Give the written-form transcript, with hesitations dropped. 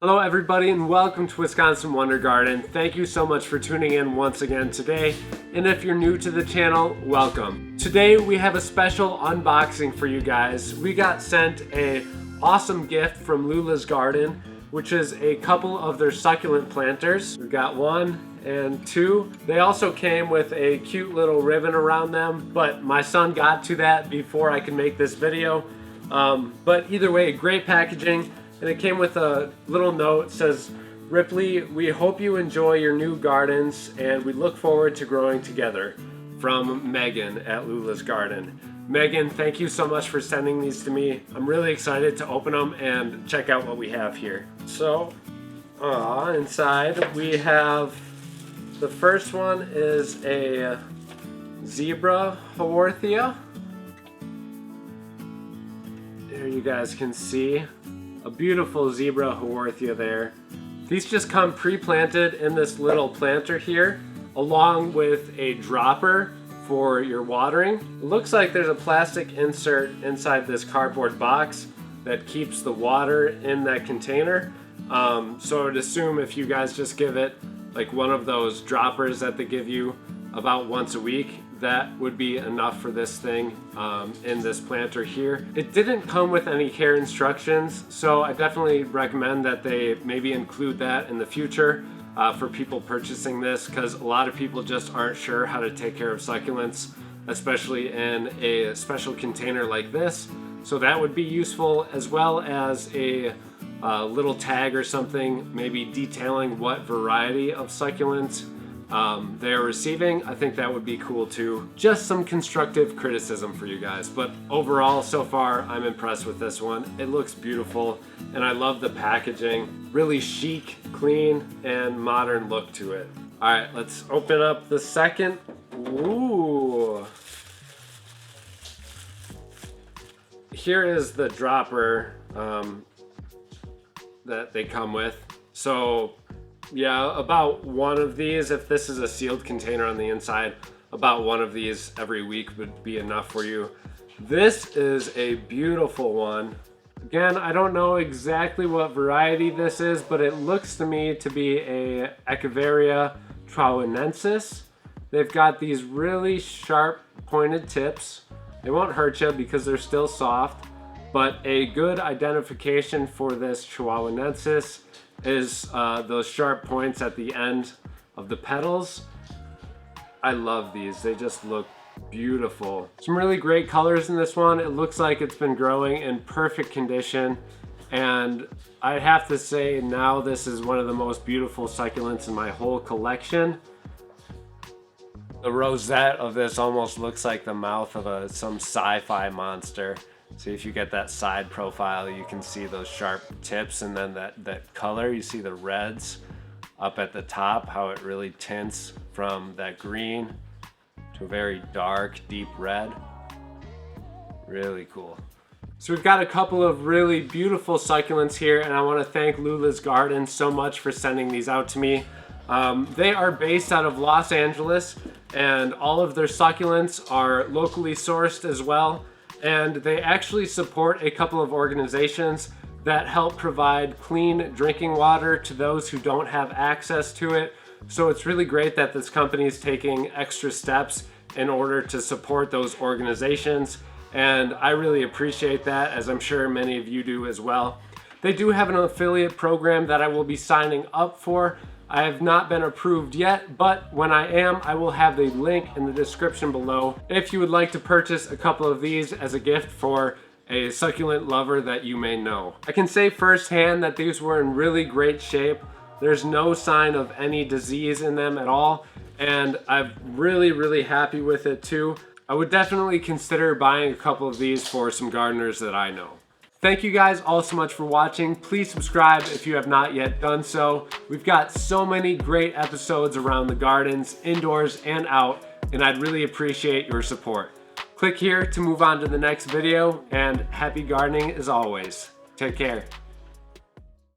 Hello everybody and welcome to Wisconsin Wonder Garden. Thank you so much for tuning in once again today. And if you're new to the channel, welcome. Today we have a special unboxing for you guys. We got sent an awesome gift from Lula's Garden, which is a couple of their succulent planters. We got 1 and 2. They also came with a cute little ribbon around them, but my son got to that before I could make this video. But either way, great packaging. And it came with a little note. It says, "Ripley, we hope you enjoy your new gardens and we look forward to growing together." From Megan at Lula's Garden. Megan, thank you so much for sending these to me. I'm really excited to open them and check out what we have here. So, inside we have, the first one is a zebra haworthia. There you guys can see. A beautiful zebra haworthia there. These just come pre-planted in this little planter here, along with a dropper for your watering. It looks like there's a plastic insert inside this cardboard box that keeps the water in that container. So I would assume if you guys just give it like one of those droppers that they give you about once a week, that would be enough for this thing in this planter here. It didn't come with any care instructions, so I definitely recommend that they maybe include that in the future for people purchasing this, because a lot of people just aren't sure how to take care of succulents, especially in a special container like this. So that would be useful, as well as a little tag or something, maybe detailing what variety of succulents they're receiving. I think that would be cool too. Just some constructive criticism for you guys, but overall so far I'm impressed with this one. It looks beautiful and I love the packaging. Really chic, clean, and modern look to it. All right, let's open up the second. Ooh. Here is the dropper that they come with. So yeah, about one of these, if this is a sealed container on the inside, about one of these every week would be enough for you. This is a beautiful one. Again, I don't know exactly what variety this is, but it looks to me to be a Echeveria trowanensis. They've got these really sharp pointed tips. They won't hurt you because they're still soft, but a good identification for this trowanensis is those sharp points at the end of the petals. I love these. They just look beautiful. Some really great colors in this one. It looks like it's been growing in perfect condition, and I'd have to say now this is one of the most beautiful succulents in my whole collection. The rosette of this almost looks like the mouth of some sci-fi monster. See, if you get that side profile, you can see those sharp tips, and then that color, you see the reds up at the top, how it really tints from that green to a very dark, deep red. Really cool. So we've got a couple of really beautiful succulents here, and I want to thank Lula's Garden so much for sending these out to me. They are based out of Los Angeles, and all of their succulents are locally sourced as well. And they actually support a couple of organizations that help provide clean drinking water to those who don't have access to it. So it's really great that this company is taking extra steps in order to support those organizations. And I really appreciate that, as I'm sure many of you do as well. They do have an affiliate program that I will be signing up for. I have not been approved yet, but when I am, I will have the link in the description below if you would like to purchase a couple of these as a gift for a succulent lover that you may know. I can say firsthand that these were in really great shape. There's no sign of any disease in them at all, and I'm really happy with it too. I would definitely consider buying a couple of these for some gardeners that I know. Thank you guys all so much for watching. Please subscribe if you have not yet done so. We've got so many great episodes around the gardens, indoors and out, and I'd really appreciate your support. Click here to move on to the next video, and happy gardening as always. Take care.